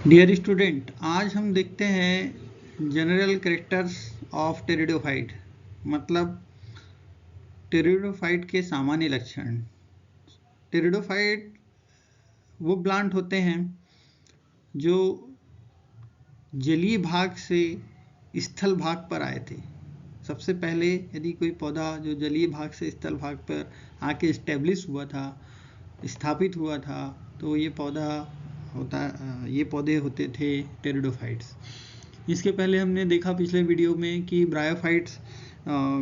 Dear student, आज हम देखते हैं जनरल कैरेक्टर्स ऑफ टेरिडोफाइट, मतलब टेरिडोफाइट के सामान्य लक्षण। टेरिडोफाइट वो प्लांट होते हैं जो जलीय भाग से स्थल भाग पर आए थे। सबसे पहले यदि कोई पौधा जो जलीय भाग से स्थल भाग पर आके इस्टेब्लिश हुआ था, स्थापित हुआ था, तो ये पौधे होते थे टेरिडोफाइट्स। इसके पहले हमने देखा पिछले वीडियो में कि ब्रायोफाइट्स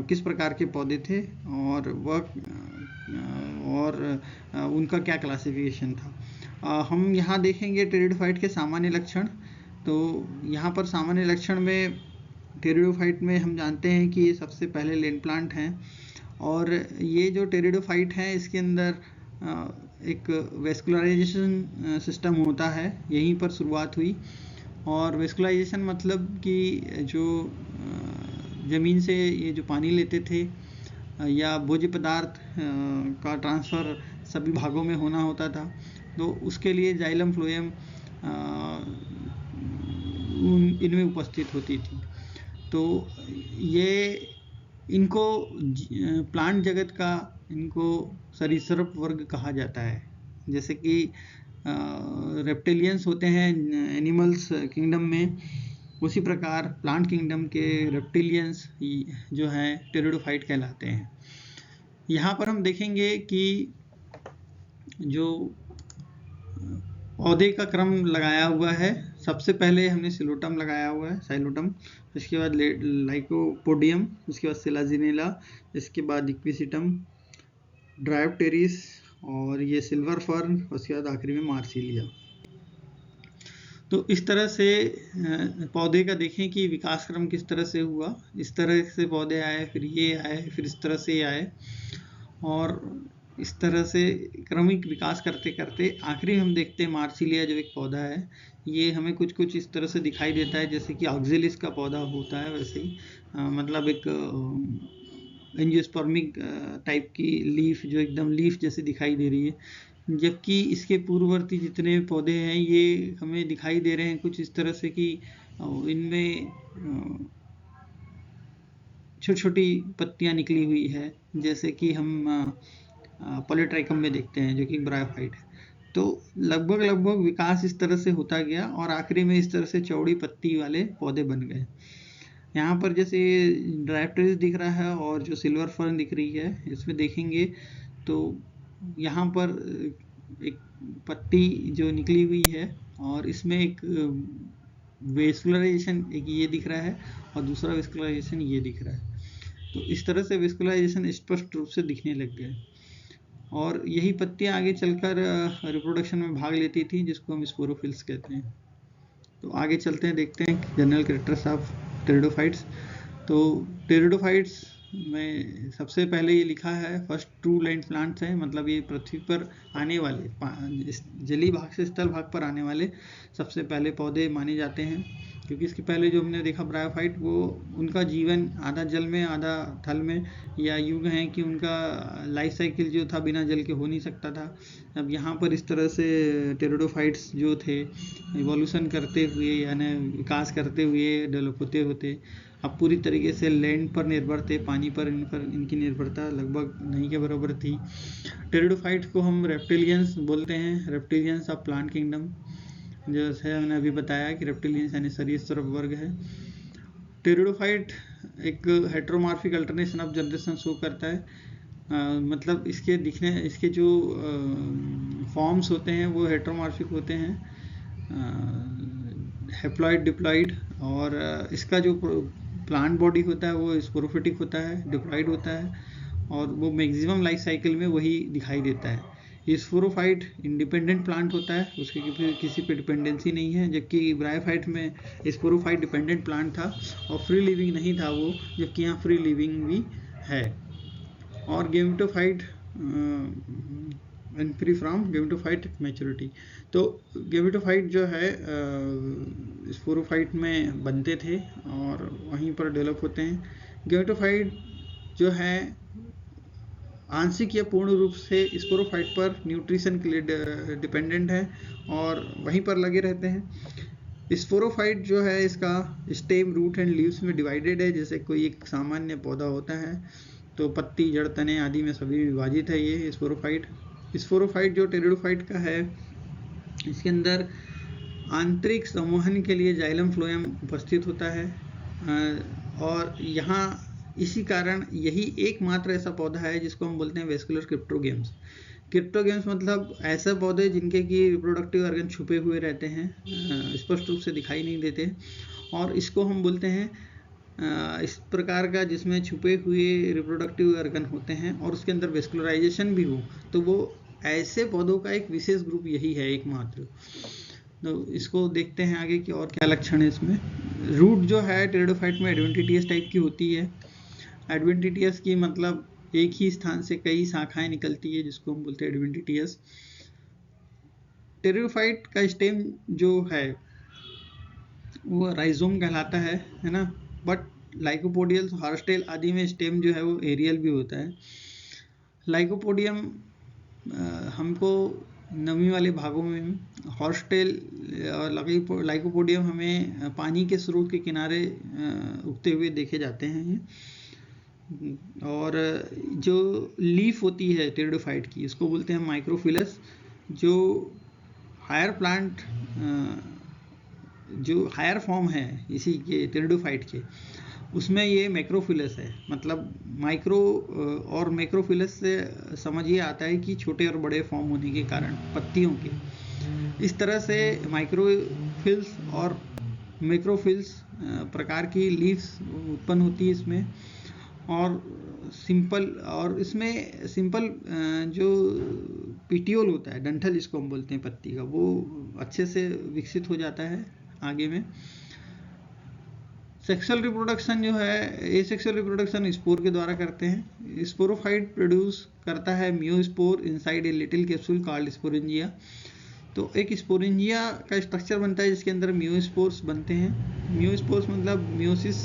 किस प्रकार के पौधे थे और उनका क्या क्लासिफिकेशन था। हम यहाँ देखेंगे टेरिडोफाइट के सामान्य लक्षण। तो यहाँ पर सामान्य लक्षण में टेरिडोफाइट में हम जानते हैं कि ये सबसे पहले लैंड प्लांट हैं, और ये जो टेरिडोफाइट है इसके अंदर एक वेस्कुलराइजेशन सिस्टम होता है, यहीं पर शुरुआत हुई। और वेस्कुलराइजेशन मतलब कि जो ज़मीन से ये जो पानी लेते थे या भोज्य पदार्थ का ट्रांसफ़र सभी भागों में होना होता था, तो उसके लिए जाइलम फ्लोएम इनमें उपस्थित होती थी। तो ये इनको प्लांट जगत का इनको सरीसृप वर्ग कहा जाता है। जैसे कि रेप्टिलियंस होते हैं एनिमल्स किंगडम में, उसी प्रकार प्लांट किंगडम के रेप्टिलियंस जो हैं टेरिडोफाइट कहलाते हैं। यहाँ पर हम देखेंगे कि जो पौधे का क्रम लगाया हुआ है, सबसे पहले हमने सिलोटम लगाया हुआ है, साइलोटम, इसके बाद लाइकोपोडियम, उसके बाद सिलाजिनेला, इसके बाद इक्विसिटम, ड्रायोप्टेरिस, और ये सिल्वर फर्न, उसके बाद आखिरी में मार्सिलिया। तो इस तरह से पौधे का देखें कि विकास क्रम किस तरह से हुआ। इस तरह से पौधे आए, फिर ये आए, फिर इस तरह से आए, और इस तरह से क्रमिक विकास करते करते आखिरी हम देखते हैं मार्सिलिया जो एक पौधा है, ये हमें कुछ कुछ इस तरह से दिखाई देता है जैसे कि ऑक्सिलिस का पौधा होता है, वैसे ही मतलब एक एंजियोस्पर्मिक टाइप की लीफ जो एकदम लीफ जैसे दिखाई दे रही है। जबकि इसके पूर्ववर्ती जितने पौधे हैं ये हमें दिखाई दे रहे हैं कुछ इस तरह से कि इनमें छोटी छोटी पत्तियां निकली हुई है, जैसे कि हम पॉलीट्राइकम में देखते हैं जो कि ब्रायोफाइट है। तो लगभग विकास इस तरह से होता गया और आखिरी में इस तरह से चौड़ी पत्ती वाले पौधे बन गए। यहाँ पर जैसे ड्रायोप्टेरिस दिख रहा है और जो सिल्वर फर्न दिख रही है, इसमें देखेंगे तो यहाँ पर एक पत्ती जो निकली हुई है और इसमें एक वेस्कुलराइजेशन एक ये दिख रहा है और दूसरा वेस्कुलराइजेशन ये दिख रहा है। तो इस तरह से वेस्कुलराइजेशन स्पष्ट रूप से दिखने लग गए और यही पत्तियां आगे चलकर रिप्रोडक्शन में भाग लेती थी, जिसको हम स्पोरोफिल्स कहते हैं। तो आगे चलते हैं, देखते हैं जनरल कैरेक्टर्स ऑफ टेरिडोफाइट्स। तो टेरिडोफाइट्स में सबसे पहले ये लिखा है फर्स्ट ट्रू लैंड प्लांट्स हैं, मतलब ये पृथ्वी पर आने वाले जलीय भाग से स्थल भाग पर आने वाले सबसे पहले पौधे माने जाते हैं। क्योंकि इसके पहले जो हमने देखा ब्रायोफाइट, वो उनका जीवन आधा जल में आधा थल में, या यूँ कहें कि उनका लाइफ साइकिल जो था बिना जल के हो नहीं सकता था। अब यहाँ पर इस तरह से टेरिडोफाइट्स जो थे इवोल्यूशन करते हुए यानी विकास करते हुए डेवलप होते होते अब पूरी तरीके से लैंड पर निर्भर थे, पानी पर इनकी निर्भरता लगभग नहीं के बराबर थी। टेरिडोफाइट्स को हम रेप्टिलियंस बोलते हैं, रेप्टिलियंस ऑफ प्लांट किंगडम। जैसे मैंने अभी बताया कि रेप्टिलियंस यानी सरीसृप वर्ग है। टेरिडोफाइट एक heteromorphic alternation of generation show करता है। मतलब इसके जो फॉर्म्स होते हैं वो हेट्रोमॉर्फिक होते हैं, हैप्लॉइड डिप्लॉइड, और इसका जो प्लांट बॉडी होता है वो स्पोरोफिटिक होता है, डिप्लॉइड होता है, और वो मैक्सिमम लाइफ साइकिल में वही दिखाई देता है। स्पोरोफाइट इंडिपेंडेंट प्लांट होता है, उसकी किसी पे डिपेंडेंसी नहीं है, जबकि ब्रायोफाइट में स्पोरोफाइट डिपेंडेंट प्लांट था और फ्री लिविंग नहीं था वो, जबकि यहाँ फ्री लिविंग भी है। और gametophyte and free from gametophyte maturity. तो गेमेटोफाइट जो है स्पोरोफाइट में बनते थे और वहीं पर डेवलप होते हैं। गेमेटोफाइट जो है आंशिक या पूर्ण रूप से स्पोरोफाइट पर न्यूट्रिशन के लिए डिपेंडेंट है और वहीं पर लगे रहते हैं। स्पोरोफाइट जो है इसका स्टेम, रूट एंड लीव्स में डिवाइडेड है। जैसे कोई एक सामान्य पौधा होता है तो पत्ती, जड़, तने आदि में सभी विभाजित है ये स्पोरोफाइट। स्पोरोफाइट जो टेरिडोफाइट का है, इसके अंदर आंतरिक संवहन के लिए जाइलम फ्लोएम उपस्थित होता है और यहाँ इसी कारण यही एकमात्र ऐसा पौधा है जिसको हम बोलते हैं वेस्कुलर क्रिप्टोगेम्स। क्रिप्टोगेम्स मतलब ऐसे पौधे जिनके की रिप्रोडक्टिव ऑर्गन छुपे हुए रहते हैं, स्पष्ट रूप से दिखाई नहीं देते, और इसको हम बोलते हैं इस प्रकार का जिसमें छुपे हुए रिप्रोडक्टिव ऑर्गन होते हैं और उसके अंदर वेस्कुलराइजेशन भी हो, तो वो ऐसे पौधों का एक विशेष ग्रुप यही है एकमात्र। तो इसको देखते हैं आगे कि और क्या लक्षण है इसमें। रूट जो है टेरिडोफाइट में एडवेंटिटियस टाइप की होती है। एडवेंटिटियस की मतलब एक ही स्थान से कई शाखाएं निकलती है, जिसको हम बोलते हैं एडवेंटिटियस। टेरिडोफाइट का स्टेम जो है वो राइजोम कहलाता है ना, बट लाइकोपोडियल, हॉर्सटेल आदि में स्टेम जो है वो एरियल भी होता है। लाइकोपोडियम हमको नमी वाले भागों में, हॉर्सटेल और लाइकोपोडियम हमें पानी के स्रोत के किनारे उगते हुए देखे जाते हैं। और जो लीफ होती है टेरिडोफाइट की, इसको बोलते हैं माइक्रोफिलस। जो हायर प्लांट, जो हायर फॉर्म है इसी के टेरिडोफाइट के, उसमें ये मैक्रोफिलस है। मतलब माइक्रो और मैक्रोफिलस से समझ ये आता है कि छोटे और बड़े फॉर्म होने के कारण पत्तियों के, इस तरह से माइक्रोफिल्स और मैक्रोफिल्स प्रकार की लीव्स उत्पन्न होती है इसमें। और सिंपल, और इसमें सिंपल जो पिटियोल होता है, डंठल जिसको हम बोलते हैं पत्ती का, वो अच्छे से विकसित हो जाता है आगे में। सेक्सुअल रिप्रोडक्शन जो है, एसेक्सुअल रिप्रोडक्शन स्पोर के द्वारा करते हैं। स्पोरोफाइट प्रोड्यूस करता है meiospore inside a little capsule called sporangia. तो एक स्पोरेंजिया का स्ट्रक्चर बनता है जिसके अंदर म्योस्पोर्स बनते हैं। म्योस्पोर्स मतलब म्योसिस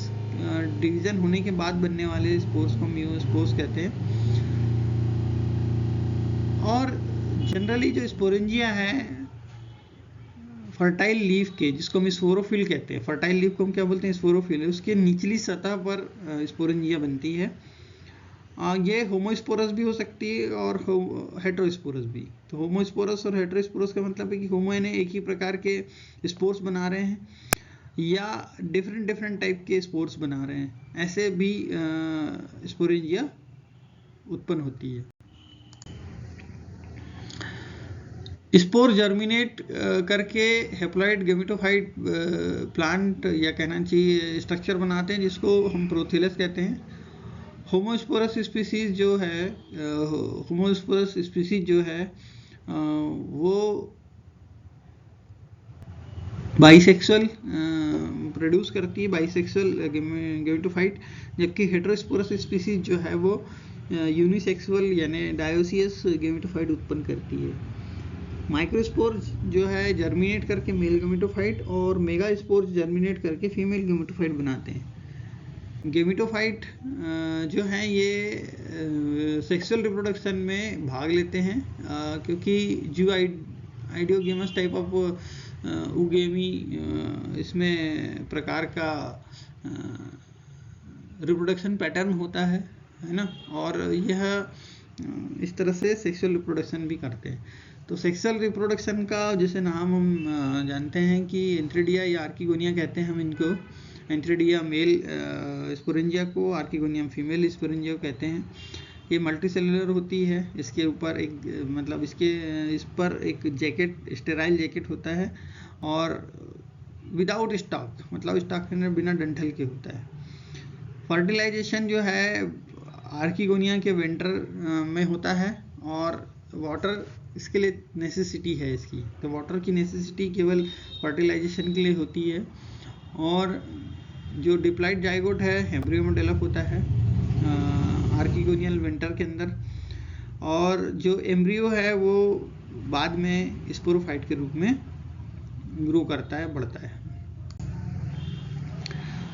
डिवीजन होने के बाद बनने वाले स्पोर्स को म्योस्पोर्स कहते हैं। और जनरली जो स्पोरेंजिया है फर्टाइल लीफ के, जिसको हम स्पोरोफिल कहते हैं, फर्टाइल लीफ को हम क्या बोलते हैं, स्पोरोफिल, उसके निचली सतह पर स्पोरेंजिया बनती है। ये होमोस्पोरस भी हो सकती है और हेटेरोस्पोरस भी। तो होमोस्पोरस और हेटेरोस्पोरस का मतलब है कि होमो यानी एक ही प्रकार के स्पोर्स बना रहे हैं या डिफरेंट टाइप के स्पोर्स बना रहे हैं, ऐसे भी स्पोरेंजिया उत्पन्न होती है। स्पोर जर्मिनेट करके हेप्लॉइड गेमेटोफाइट प्लांट या कहना चाहिए स्ट्रक्चर बनाते हैं, जिसको हम प्रोथेलस कहते हैं। होमोस्पोरस स्पीसीज जो है, होमोस्पोरस स्पीसीज जो है वो बाइसेक्सुअल प्रोड्यूस करती है, बाइसेक्सुअल गेमेटोफाइट, जबकि हेटेरोस्पोरस स्पीसीज जो है वो यूनिसेक्सुअल यानी डायोसियस गेमेटोफाइट उत्पन्न करती है। माइक्रोस्पोर जो है जर्मिनेट करके मेल गेमेटोफाइट और मेगास्पोर जर्मिनेट करके फीमेल गेमेटोफाइट बनाते हैं। गेमेटोफाइट जो हैं ये सेक्सुअल रिप्रोडक्शन में भाग लेते हैं क्योंकि जो आइडियोगेमस टाइप ऑफ उगेमी इसमें प्रकार का रिप्रोडक्शन पैटर्न होता है ना, और यह इस तरह से सेक्सुअल रिप्रोडक्शन भी करते हैं। तो सेक्सुअल रिप्रोडक्शन का जैसे नाम हम जानते हैं कि एंथ्रेडिया या आर्किगोनिया कहते हैं हम इनको। एंथ्रेडिया मेल स्पोरेंजिया को, आर्किगोनियम फीमेल स्पोरेंजिया को कहते हैं। ये मल्टीसेलुलर होती है। इसके ऊपर एक मतलब इस पर एक जैकेट, स्टेराइल जैकेट होता है और विदाउट स्टॉक, मतलब स्टॉक के अंदर बिना डंठल के होता है। फर्टिलाइजेशन जो है आर्किगोनिया के वेंटर में होता है और वाटर इसके लिए नेसेसिटी है इसकी। तो वाटर की नेसेसिटी केवल फर्टिलाइजेशन के लिए होती है। और जो डिप्लॉइड जाइगोट है एम्ब्रियो में डेवलप होता है आर्किगोनियल वेंटर के अंदर, और जो एम्ब्रियो है वो बाद में स्पोरोफाइट के रूप में ग्रो करता है, बढ़ता है।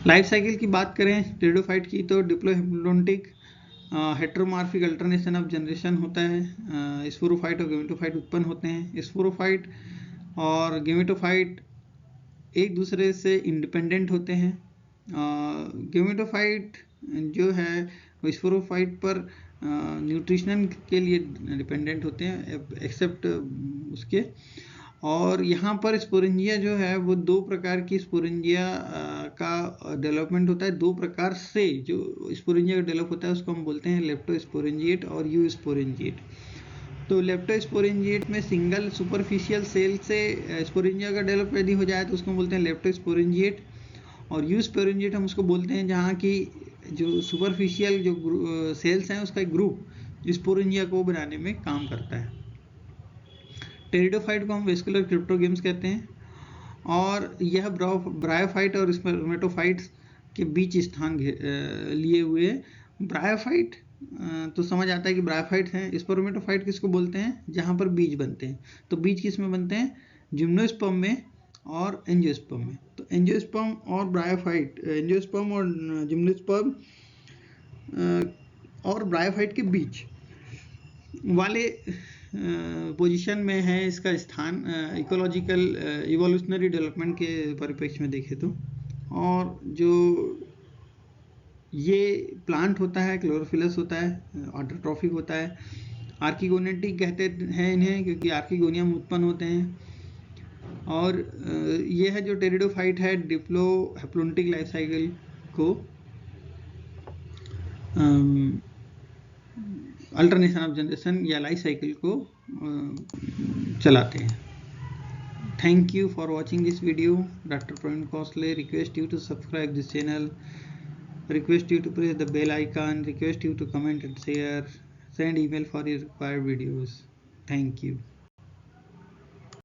लाइफ साइकिल की बात करें टेरिडोफाइट की तो डिप्लोहेप्लोन्टिक हेटेरोमॉर्फिक अल्टरनेशन ऑफ जनरेशन होता है। स्पोरोफाइट और गेमेटोफाइट उत्पन्न होते हैं। स्पोरोफाइट और गेमेटोफाइट एक दूसरे से इंडिपेंडेंट होते हैं। गेमेटोफाइट जो है वो स्पोरोफाइट पर न्यूट्रिशन के लिए डिपेंडेंट होते हैं एक्सेप्ट उसके। और यहाँ पर स्पोरेंजिया जो है वो दो प्रकार की स्पोरेंजिया का डेवलपमेंट होता है। दो प्रकार से जो स्पोरेंजिया का डेवलप होता है उसको हम बोलते हैं लेप्टोस्पोरेंजिएट और यू स्पोरेंजिएट। तो लेप्टोस्पोरेंजिएट में सिंगल सुपरफिशियल सेल से स्पोरेंजिया का डेवलप यदि हो जाए तो उसको बोलते हैं लेप्टोस्पोरेंजिएट। और यू स्पोरेंजिएट हम उसको बोलते हैं जहाँ की जो सुपरफिशियल जो सेल्स हैं उसका एक ग्रुप स्पोरेंजिया को बनाने में काम करता है। टेरिडोफाइट को हम वेस्कुलर क्रिप्टोगेम्स कहते हैं और यह ब्रायोफाइट और स्पर्मेटोफाइट्स के बीच स्थान लिए हुए है। ब्रायोफाइट तो समझ आता है कि ब्रायोफाइट हैं। स्पर्मेटोफाइट किसको बोलते हैं? जहाँ पर बीज बनते हैं। तो बीज किस में बनते हैं? जिम्नोस्पर्म में और एंजियोस्पर्म में। तो एंजियोस्पर्म और ब्रायोफाइट, एंजियोस्पर्म और जिम्नोस्पर्म और ब्रायोफाइट के बीच वाले पोजीशन में है इसका स्थान इकोलॉजिकल इवोल्यूशनरी डेवलपमेंट के परिप्रेक्ष्य में देखें तो। और जो ये प्लांट होता है क्लोरोफिलस होता है, ऑटोट्रॉफिक होता है। आर्किगोनेटिक कहते हैं इन्हें क्योंकि आर्किगोनियम उत्पन्न होते हैं। और ये है जो टेरिडोफाइट है डिप्लोहैप्लॉन्टिक लाइफ साइकिल को अल्टरनेशन ऑफ जनरेशन या लाइफ साइकिल को चलाते हैं। Thank you for watching this video. Dr. Praveen Khosla request you to subscribe this channel, request you to press the bell icon, request you to comment and share, send email for your required videos. Thank you.